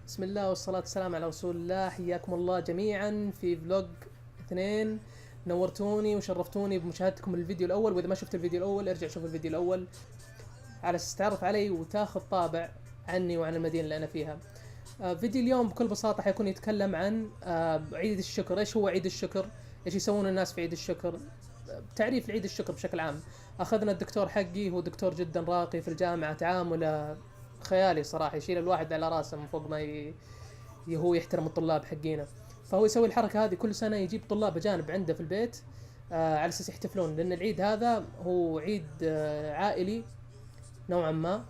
بسم الله والصلاة والسلام على رسول الله. حياكم الله جميعا في فلوج 2. نورتوني وشرفتوني بمشاهدتكم الفيديو الأول، وإذا ما شفت الفيديو الأول ارجع شوف الفيديو الأول على أساس تتعرف علي وتاخذ طابع عني وعن المدينة اللي أنا فيها. فيديو اليوم بكل بساطة حيكون يتكلم عن عيد الشكر. إيش هو عيد الشكر؟ إيش يسوون الناس في عيد الشكر؟ تعريف لعيد الشكر بشكل عام. أخذنا الدكتور حقي، هو دكتور جدا راقي في الجامعة، تعامله خيالي صراحة، يشيل الواحد على راسه من فوق ما هو يحترم الطلاب حقينا. فهو يسوي الحركة هذه كل سنة، يجيب طلاب أجانب عنده في البيت على أساس يحتفلون، لأن العيد هذا هو عيد عائلي نوعا ما،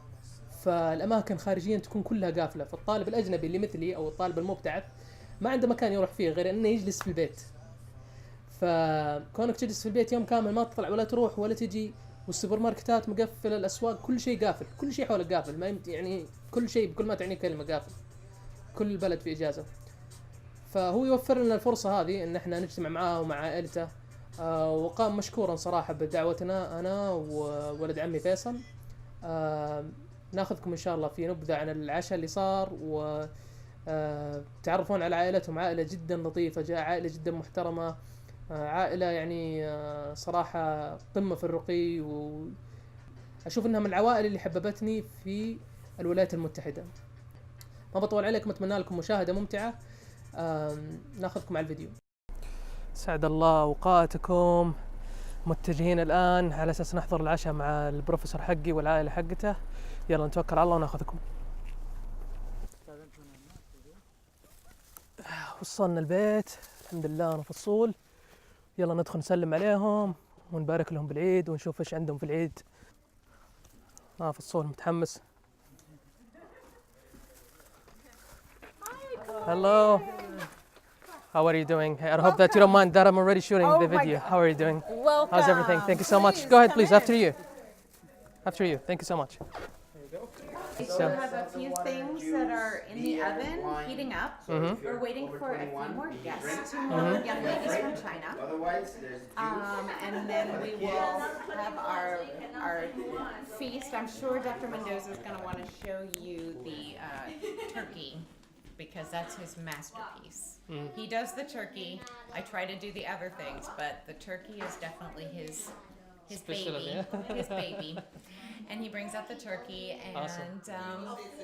فالأماكن خارجيا تكون كلها قافلة، فالطالب الأجنبي اللي مثلي أو الطالب المبتعث ما عنده مكان يروح فيه غير أنه يجلس في البيت. فكونك تجلس في البيت يوم كامل ما تطلع ولا تروح ولا تجي، والسوبر ماركتات مقفلة، الأسواق كل شيء قافل، كل شيء حولك قافل، ما يعني كل شيء بكل ما تعني كلمة قافل، كل البلد في إجازة. فهو يوفر لنا الفرصة هذه إن إحنا نجتمع معاه ومع عائلته. وقام مشكورا صراحة بدعوتنا أنا وولد عمي فيصل. ناخذكم إن شاء الله في نبذة عن العشاء اللي صار، و تعرفون على عائلتهم. عائلة جدا لطيفة، عائلة جدا محترمة، عائلة يعني صراحة قمة في الرقي، وأشوف إنها من العوائل اللي حببتني في الولايات المتحدة. ما بطول عليكم، أتمنى لكم مشاهدة ممتعة. ناخذكم على الفيديو. سعد الله أوقاتكم. متجهين الآن على أساس نحضر العشاء مع البروفيسور حقي والعائلة حقته. يلا نتوكل على الله وناخذكم. وصلنا البيت الحمد لله، أنا في الصول. يلا ندخل نسلم عليهم ونبارك لهم بالعيد ونشوف ايش عندهم في العيد. في الصول متحمس. Hello. How are you doing? I hope that you don't mind that I'm already shooting the video. How are you doing? Welcome. How's everything? Thank you so much. Go ahead, please. After you. After you. Thank you so much. We still have a few things that are in the oven heating up. We're waiting for a few more guests, two more young ladies from China. And then we will have our feast. I'm sure Dr. Mendozا is going to want to show you the turkey, because that's his masterpiece. He does the turkey. I try to do the other things, but the turkey is definitely his baby. His baby. And he brings out the turkey, and awesome.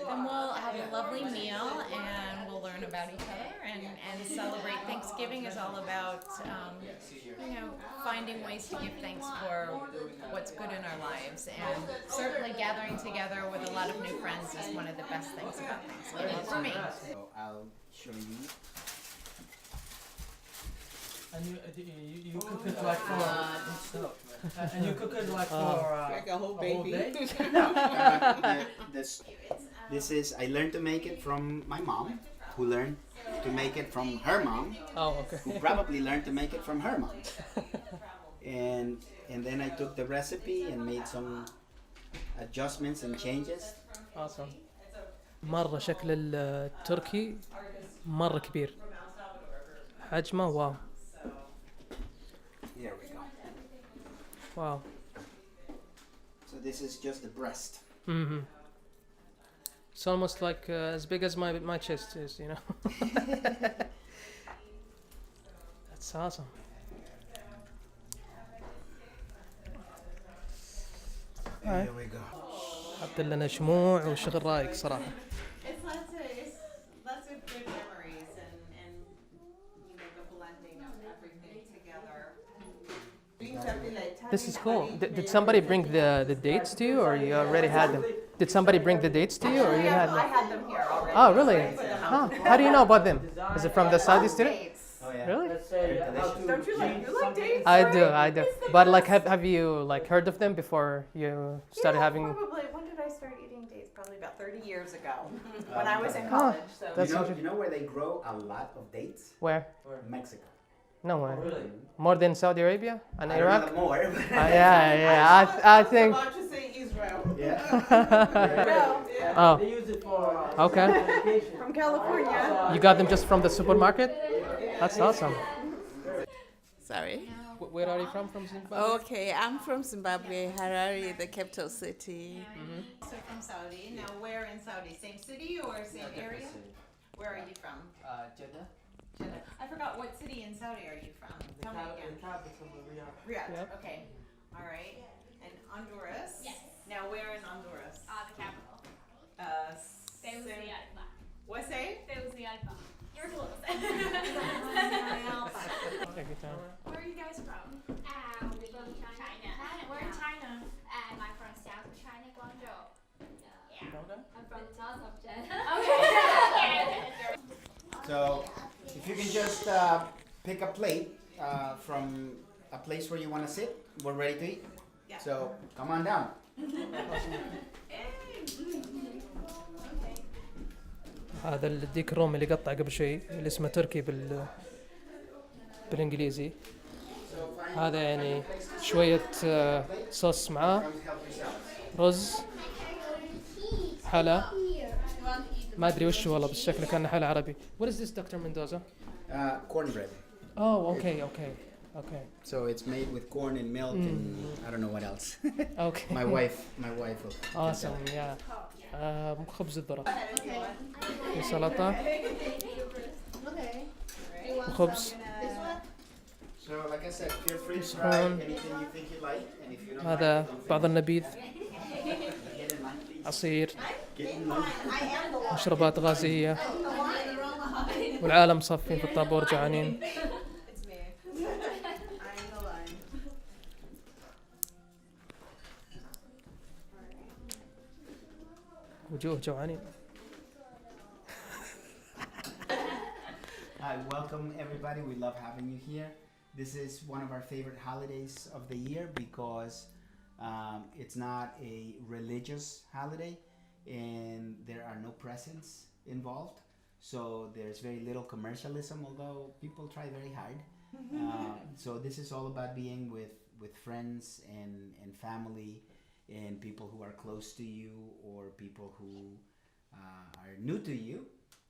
Then we'll have a lovely meal, and we'll learn about each other and celebrate. Thanksgiving is all about finding ways to give thanks for what's good in our lives, and certainly gathering together with a lot of new friends is one of the best things about Thanksgiving for me. So I'll show you. And you cook it like for and you cook it like for Like a whole baby. day? This is I learned to make it from my mom, who learned to make it from her mom, Oh, okay. who probably learned to make it from her mom. And then I took the recipe and made some adjustments and changes. Awesome. مرة شكل التركي مرة كبير، حجمه واو. Here we go. واو. So this is just the breast. It's almost like as big as my chest is, you know. That's awesome. Here we go. حط لنا شموع وشغل رايق صراحة. It's lots of good memories and the blending of everything together. This is cool. Did somebody bring the dates to you, or you already had them? Did somebody bring the dates to you, or you had them? I had them here already. Oh, really? Huh. How do you know about them? Is it from the Saudi student? Oh yeah. Really? Let's say Don't you like dates? I do. But like, have you like heard of them before you started having? Probably. When did I start eating dates? Probably about 30 years ago, when I was in college. So That's You know where they grow a lot of dates? Where? Mexico. No way. really? More than Saudi Arabia and I don't Iraq? know more. Yeah. I think. about to say Israel. Yeah. Oh, They use it for okay. education. From California. You got them just from the supermarket? That's awesome. Sorry. Where are you from? From Zimbabwe? Okay, I'm from Zimbabwe, Harare, the capital city. So from Saudi. Now, where in Saudi? Same city or same area? are you from? Jeddah. I forgot what city in Saudi are you from? Tell me again. The capital of Riyadh. Riyadh. Yep. Okay. All right. And Honduras. Yes. Now where in Honduras? The capital. Say- What say? Tegucigalpa. You're close. Take your time. Where are you guys from? We from China. We're in China. And I'm from South China, Guangzhou. Yeah. I'm from south of China. Okay. So, if you can just pick a plate from a place where you want to sit, we're ready to eat. Yeah. So, come on down. هذا الديك الرومي اللي قطع قبل شوي اللي اسمه تركي بالانجليزي. هذا يعني شوية صوص معاه، رز، حلا، ما ادري وش والله بس شكله كان حلا عربي. What is this, Dr. Mendoza? Cornbread. Oh, okay. So it's made with corn and milk and I don't know what else. Okay. my wife will. Awesome, yeah. خبز الذرة. سلطة. وخبز. So like I said, feel free to try Thanksgiving. anything you think you like, and if you don't هذا like it, بعض النبيذ، get in line, please. عصير، Get in line. مشروبات غازية، والعالم صفين في الطابور جوعانين. It's me. I'm the line. وجوه جوعانين. Hi, welcome everybody. We love having you here. This is one of our favorite holidays of the year because it's not a religious holiday and there are no presents involved. So there's very little commercialism, although people try very hard. So this is all about being with friends and family and people who are close to you or people who are new to you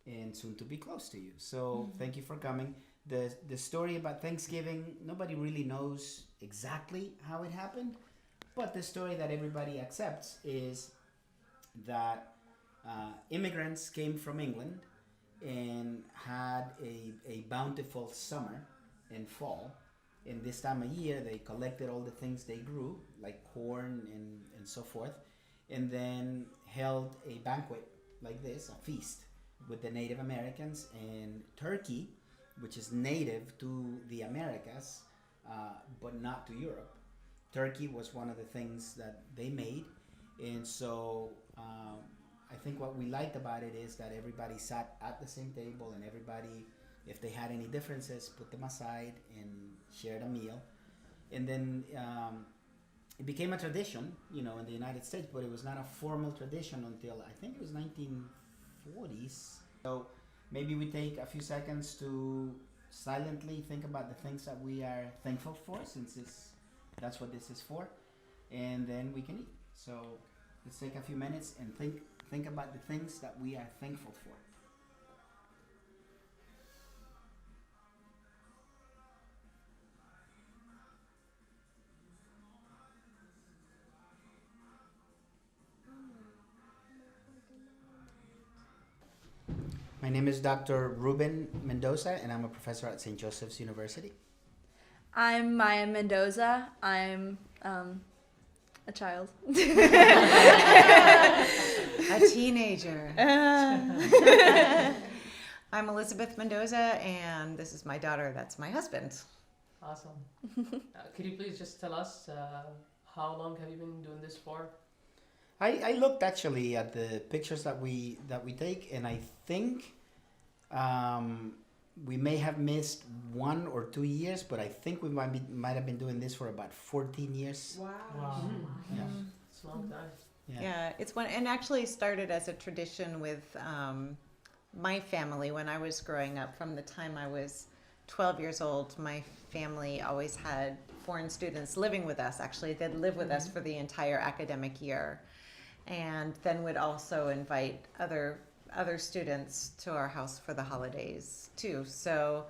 and soon to be close to you. So thank you for coming. The story about Thanksgiving, nobody really knows exactly how it happened, but the story that everybody accepts is that immigrants came from England and had a bountiful summer and fall. In this time of year, they collected all the things they grew, like corn and so forth, and then held a banquet like this, a feast, with the Native Americans. And turkey, which is native to the Americas, but not to Europe. Turkey was one of the things that they made. And so I think what we liked about it is that everybody sat at the same table and everybody, if they had any differences, put them aside and shared a meal. And then it became a tradition, in the United States, but it was not a formal tradition until I think it was 1940s. So maybe we take a few seconds to silently think about the things that we are thankful for, since that's what this is for, and then we can eat. So let's take a few minutes and think about the things that we are thankful for. My name is Dr. Ruben Mendozza, and I'm a professor at St. Joseph's University. I'm Maya Mendoza. I'm a child. A teenager. I'm Elizabeth Mendoza, and this is my daughter. That's my husband. Awesome. Could you please just tell us how long have you been doing this for? I looked actually at the pictures that we take, and I think we may have missed 1 or 2 years, but I think we might have been doing this for about 14 years. Wow. Yeah. It's a long time. Yeah, it's one, and actually started as a tradition with my family when I was growing up. From the time I was 12 years old, my family always had foreign students living with us. Actually, they'd live with us for the entire academic year, and then would also invite other students to our house for the holidays too. So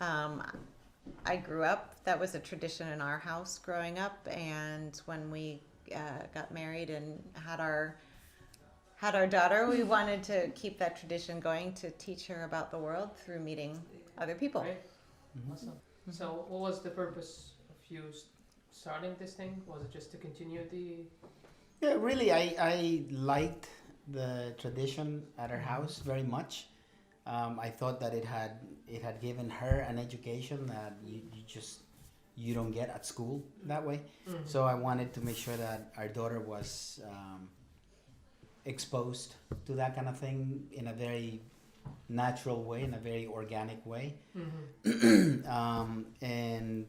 I grew up, that was a tradition in our house growing up, and when we got married and had our had our daughter, we wanted to keep that tradition going, to teach her about the world through meeting other people. Right. Awesome. So what was the purpose of you starting this thing? Was it just to continue the... Yeah, really, I liked the tradition at her house very much. I thought that it had given her an education that you don't get at school that way. So I wanted to make sure that our daughter was exposed to that kind of thing in a very natural way, in a very organic way. And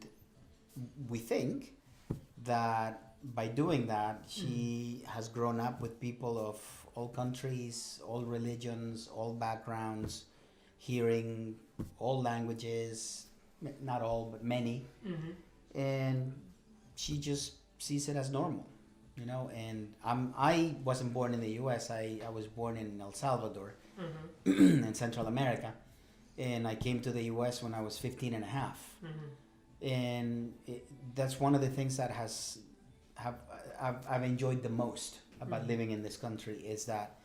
we think that by doing that, she has grown up with people of all countries, all religions, all backgrounds, hearing all languages, not all, but many. And she just sees it as normal, you know. And I wasn't born in the U.S. I was born in El Salvador, in Central America. And I came to the U.S. when I was 15 and a half. And that's one of the things that I've enjoyed the most about living in this country, is that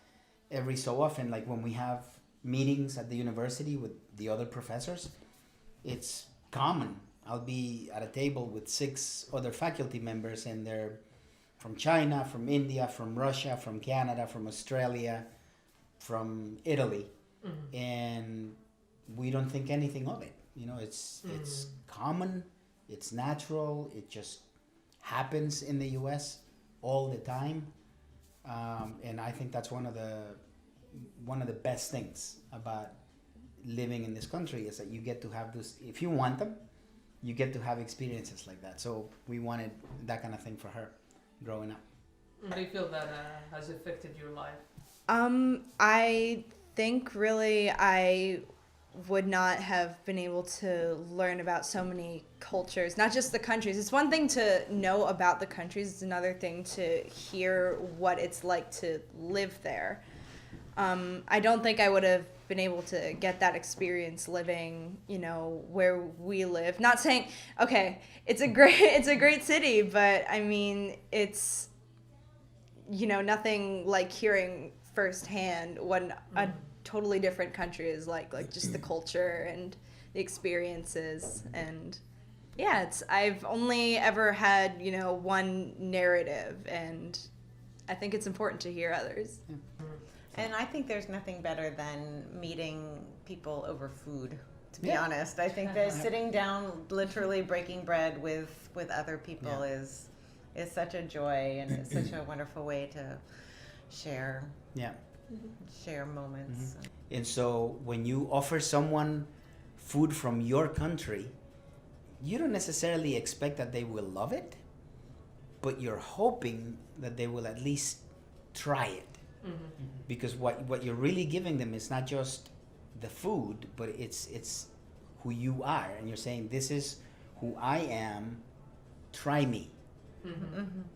every so often, like when we have meetings at the university with the other professors, it's common. I'll be at a table with 6 other faculty members, and they're from China, from India, from Russia, from Canada, from Australia, from Italy. And we don't think anything of it. You know, it's common, it's natural, it just happens in the U.S. all the time. And I think that's one of the best things about living in this country, is that you get to have this, if you want them, you get to have experiences like that. So we wanted that kind of thing for her growing up. How do you feel that has affected your life? I think really I would not have been able to learn about so many cultures, not just the countries. It's one thing to know about the countries, it's another thing to hear what it's like to live there. I don't think I would have been able to get that experience living, you know, where we live. Not saying, okay, it's a great city, but I mean, it's, you know, nothing like hearing firsthand what a totally different country is like just the culture and the experiences. And yeah, I've only ever had, you know, one narrative, and I think it's important to hear others. And I think there's nothing better than meeting people over food, to be honest. I think that sitting down, literally breaking bread with other people is such a joy, and it's such a wonderful way to share moments. And so when you offer someone food from your country, you don't necessarily expect that they will love it, but you're hoping that they will at least try it. Because what you're really giving them is not just the food, but it's who you are, and you're saying, this is who I am, try me.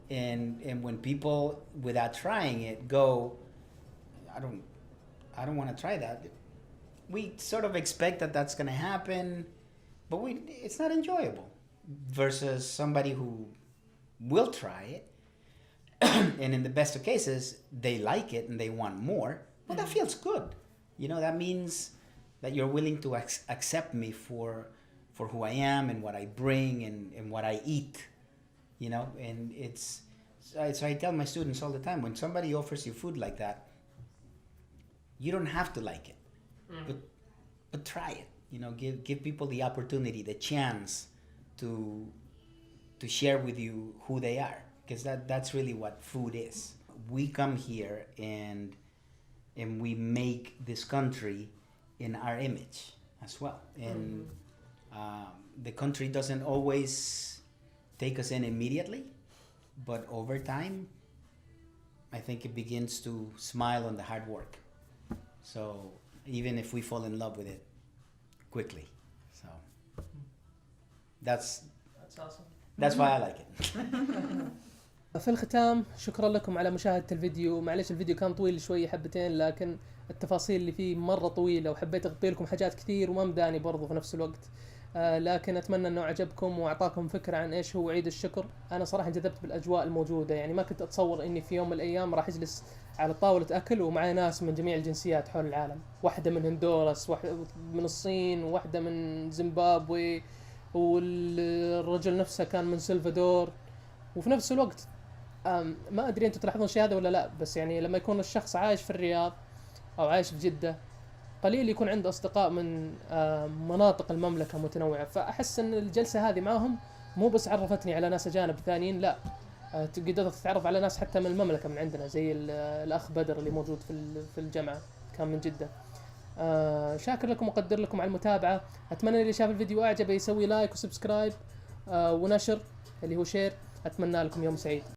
And when people, without trying it, go, I don't want to try that, we sort of expect that that's going to happen, but it's not enjoyable. Versus somebody who will try it, and in the best of cases, they like it and they want more. Well, that feels good. You know, that means that you're willing to accept me for who I am and what I bring and what I eat. You know, and so I tell my students all the time, when somebody offers you food like that, you don't have to like it, but try it. You know, give people the opportunity, the chance to share with you who they are. Because that's really what food is. We come here and we make this country in our image as well. And the country doesn't always take us in immediately, but over time, I think it begins to smile on the hard work. So even if we fall in love with it quickly. So that's awesome. That's why I like it. في الختام شكرا لكم على مشاهدة الفيديو. معلش الفيديو كان طويل شوي حبتين، لكن التفاصيل اللي فيه مرة طويلة وحبيت أغطي لكم حاجات كثير وما مداني برضو في نفس الوقت. لكن أتمنى أنه عجبكم وأعطاكم فكرة عن إيش هو عيد الشكر. أنا صراحة انجذبت بالأجواء الموجودة، يعني ما كنت أتصور إني في يوم من الأيام راح أجلس على طاولة أكل ومعي ناس من جميع الجنسيات حول العالم، واحدة من هندوراس، واحدة من الصين، واحدة من زيمبابوي، والرجل نفسه كان من سلفادور. وفي نفس الوقت ما أدري أنتم تلاحظون الشيء هذا ولا لا، بس يعني لما يكون الشخص عايش في الرياض أو عايش في جدة قليل يكون عنده أصدقاء من مناطق المملكة متنوعة. فأحس أن الجلسة هذه معهم مو بس عرفتني على ناس أجانب ثانيين، لا قدرت تتعرف على ناس حتى من المملكة من عندنا، زي الأخ بدر اللي موجود في الجامعة كان من جدة. شاكر لكم وقدر لكم على المتابعة. أتمنى اللي شاف الفيديو أعجبه يسوي لايك وسبسكرايب ونشر اللي هو شير. أتمنى لكم يوم سعيد.